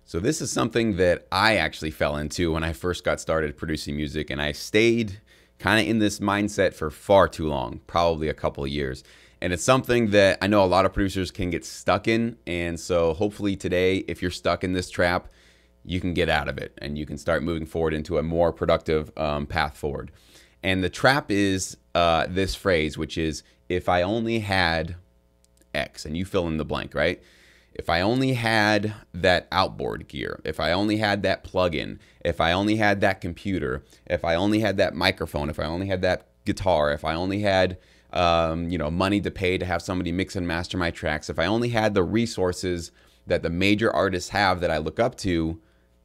So this is something that I actually fell into when I first got started producing music, and I stayed kind of in this mindset for far too long, probably a couple of years. And it's something that I know a lot of producers can get stuck in. And so hopefully today, if you're stuck in this trap, you can get out of it and you can start moving forward into a more productive path forward. And the trap is this phrase, which is, if I only had X, and you fill in the blank, right? If I only had that outboard gear, if I only had that plugin, if I only had that computer, if I only had that microphone, if I only had that guitar, if I only had money to pay to have somebody mix and master my tracks, if I only had the resources that the major artists have that I look up to,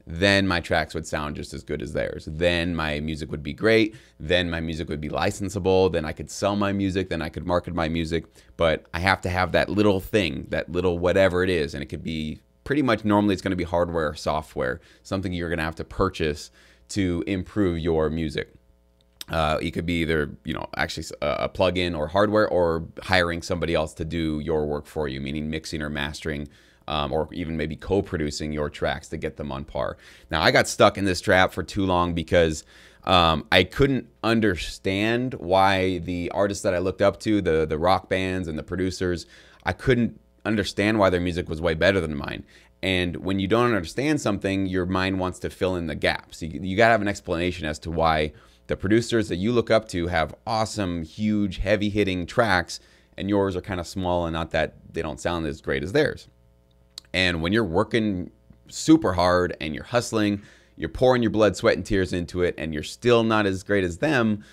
then my tracks would sound just as good as theirs. Then my music would be great. Then my music would be licensable. Then I could sell my music. Then I could market my music. But I have to have that little thing, that little whatever it is. And it could be pretty much, normally it's going to be hardware or software, something you're going to have to purchase to improve your music. It could be either, actually a plugin or hardware, or hiring somebody else to do your work for you, meaning mixing or mastering, or even maybe co-producing your tracks to get them on par. Now, I got stuck in this trap for too long because I couldn't understand why the artists that I looked up to, the rock bands and the producers, I couldn't understand why their music was way better than mine. And when you don't understand something, your mind wants to fill in the gaps. You got to have an explanation as to why the producers that you look up to have awesome, huge, heavy-hitting tracks, and yours are kind of small and not that they don't sound as great as theirs. And when you're working super hard and you're hustling, you're pouring your blood, sweat, and tears into it, and you're still not as great as them,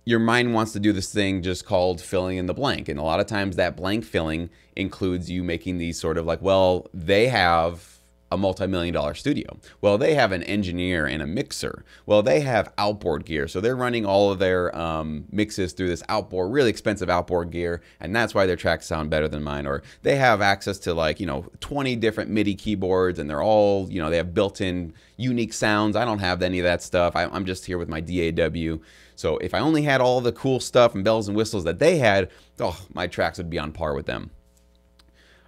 your mind wants to do this thing just called filling in the blank. And a lot of times that blank filling includes you making these sort of like, well, they have a multi-million-dollar studio. Well, they have an engineer and a mixer. Well, they have outboard gear. So they're running all of their mixes through this outboard, really expensive outboard gear. And that's why their tracks sound better than mine. Or they have access to 20 different MIDI keyboards, and they're all, they have built-in unique sounds. I don't have any of that stuff. I'm just here with my DAW. So if I only had all the cool stuff and bells and whistles that they had, my tracks would be on par with them.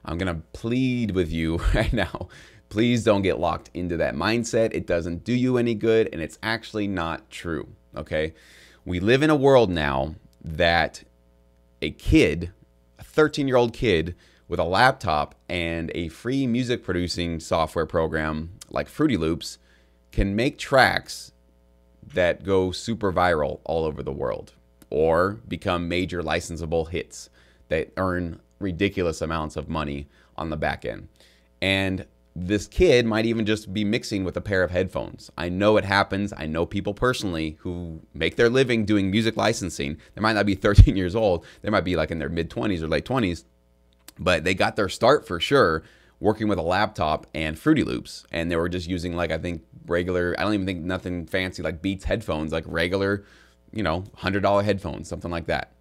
I'm going to plead with you right now. Please don't get locked into that mindset. It doesn't do you any good, and it's actually not true, okay? We live in a world now that a 13-year-old kid with a laptop and a free music producing software program like Fruity Loops can make tracks that go super viral all over the world, or become major licensable hits that earn ridiculous amounts of money on the back end. And this kid might even just be mixing with a pair of headphones. I know it happens. I know people personally who make their living doing music licensing. They might not be 13 years old. They might be like in their mid-20s or late 20s. But they got their start for sure working with a laptop and Fruity Loops. And they were just using I think regular, I don't even think nothing fancy like Beats headphones, like regular, $100 headphones, something like that.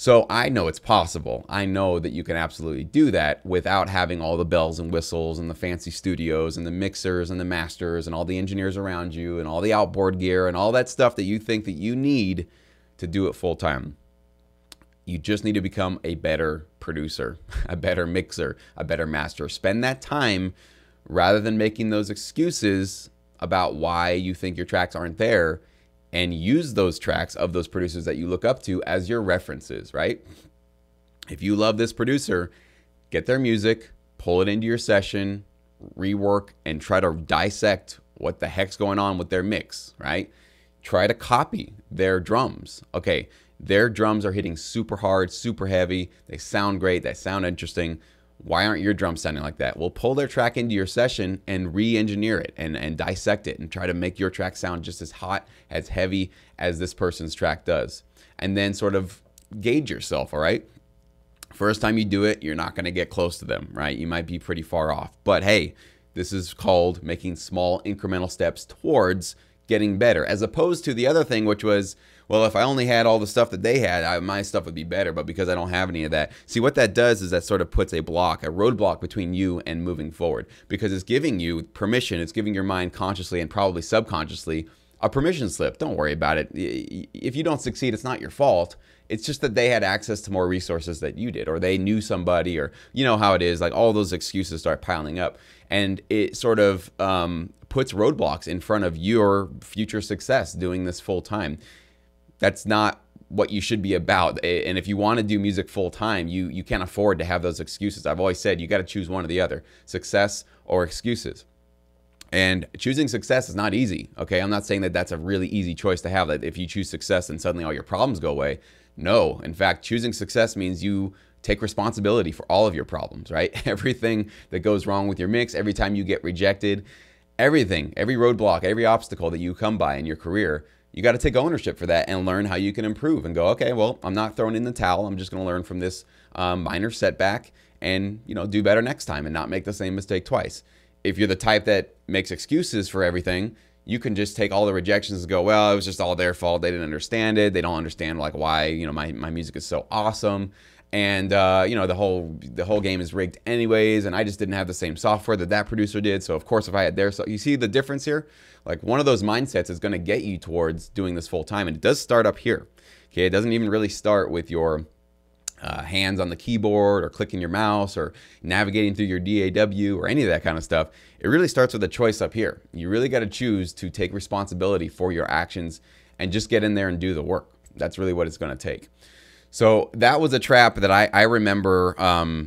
So I know it's possible. I know that you can absolutely do that without having all the bells and whistles and the fancy studios and the mixers and the masters and all the engineers around you and all the outboard gear and all that stuff that you think that you need to do it full time. You just need to become a better producer, a better mixer, a better master. Spend that time rather than making those excuses about why you think your tracks aren't there, and use those tracks of those producers that you look up to as your references, right? If you love this producer, get their music, pull it into your session, rework, and try to dissect what the heck's going on with their mix, right? Try to copy their drums. Okay, their drums are hitting super hard, super heavy. They sound great. They sound interesting. Why aren't your drums sounding like that? Well, pull their track into your session and re-engineer it and dissect it and try to make your track sound just as hot, as heavy as this person's track does. And then sort of gauge yourself, all right? First time you do it, you're not going to get close to them, right? You might be pretty far off. But hey, this is called making small incremental steps towards getting better, as opposed to the other thing, which was, well, if I only had all the stuff that they had, my stuff would be better, but because I don't have any of that. See, what that does is that sort of puts a roadblock between you and moving forward, because it's giving you permission. It's giving your mind consciously and probably subconsciously a permission slip. Don't worry about it. If you don't succeed, it's not your fault. It's just that they had access to more resources that you did, or they knew somebody, or you know how it is. Like all those excuses start piling up, and it sort of puts roadblocks in front of your future success doing this full time. That's not what you should be about. And if you want to do music full time, you can't afford to have those excuses. I've always said you got to choose one or the other, success or excuses. And choosing success is not easy. Okay, I'm not saying that that's a really easy choice to have, that if you choose success then suddenly all your problems go away. No, in fact, choosing success means you take responsibility for all of your problems, right? Everything that goes wrong with your mix, every time you get rejected, everything, every roadblock, every obstacle that you come by in your career, you got to take ownership for that and learn how you can improve and go, okay, well, I'm not throwing in the towel. I'm just going to learn from this minor setback and, you know, do better next time and not make the same mistake twice. If you're the type that makes excuses for everything, you can just take all the rejections and go, well, it was just all their fault. They didn't understand it. They don't understand like why, you know, my music is so awesome. And, you know, the whole game is rigged anyways. And I just didn't have the same software that producer did. So of course, if I had their, so you see the difference here, like one of those mindsets is going to get you towards doing this full time. And it does start up here. Okay. It doesn't even really start with your hands on the keyboard or clicking your mouse or navigating through your DAW or any of that kind of stuff. It really starts with a choice up here. You really got to choose to take responsibility for your actions and just get in there and do the work. That's really what it's going to take. So that was a trap that I remember,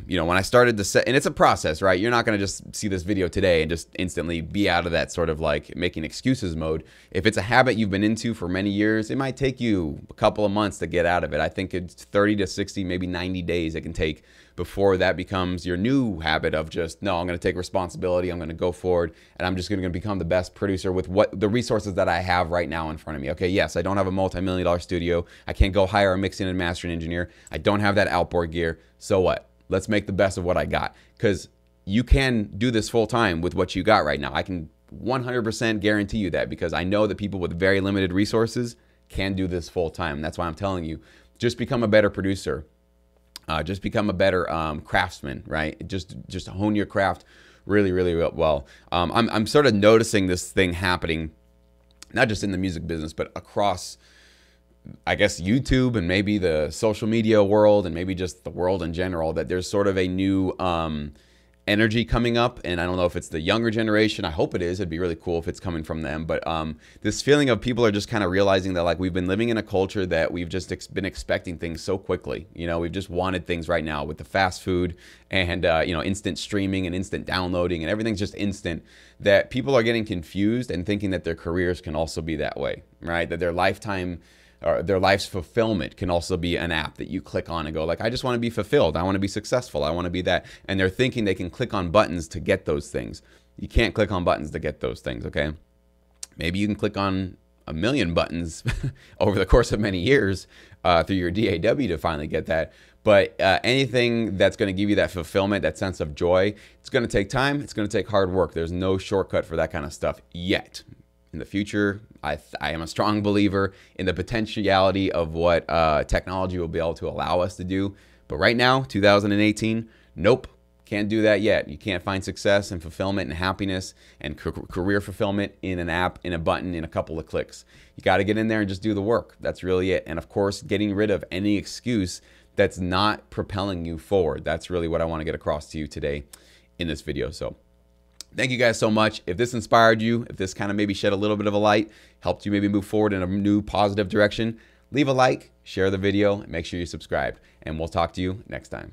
you know, when I started to set, and it's a process, right? You're not going to just see this video today and just instantly be out of that sort of like making excuses mode. If it's a habit you've been into for many years, it might take you a couple of months to get out of it. I think it's 30 to 60, maybe 90 days it can take before that becomes your new habit of just, no, I'm going to take responsibility. I'm going to go forward and I'm just going to become the best producer with what the resources that I have right now in front of me. Okay, yes, I don't have a multi-million-dollar studio. I can't go hire a mixing and mastering engineer. I don't have that outboard gear. So what? Let's make the best of what I got, because you can do this full time with what you got right now. I can 100% guarantee you that, because I know that people with very limited resources can do this full time. That's why I'm telling you, just become a better producer. Just become a better craftsman, right? Just hone your craft really, really well. I'm sort of noticing this thing happening, not just in the music business, but across, I guess, YouTube and maybe the social media world and maybe just the world in general, that there's sort of a new energy coming up. And I don't know if it's the younger generation. I hope it is. It'd be really cool if it's coming from them. But this feeling of people are just kind of realizing that like we've been living in a culture that we've just been expecting things so quickly. You know, we've just wanted things right now with the fast food and, you know, instant streaming and instant downloading and everything's just instant, that people are getting confused and thinking that their careers can also be that way, right? That their lifetime or their life's fulfillment can also be an app that you click on and go like, I just want to be fulfilled. I want to be successful. I want to be that. And they're thinking they can click on buttons to get those things. You can't click on buttons to get those things, okay? Maybe you can click on a million buttons over the course of many years through your DAW to finally get that. But anything that's going to give you that fulfillment, that sense of joy, it's going to take time. It's going to take hard work. There's no shortcut for that kind of stuff yet. In the future, I am a strong believer in the potentiality of what technology will be able to allow us to do. But right now, 2018, nope, can't do that yet. You can't find success and fulfillment and happiness and career fulfillment in an app, in a button, in a couple of clicks. You got to get in there and just do the work. That's really it. And of course, getting rid of any excuse that's not propelling you forward. That's really what I want to get across to you today in this video. So thank you guys so much. If this inspired you, if this kind of maybe shed a little bit of a light, helped you maybe move forward in a new positive direction, leave a like, share the video, and make sure you subscribe. And we'll talk to you next time.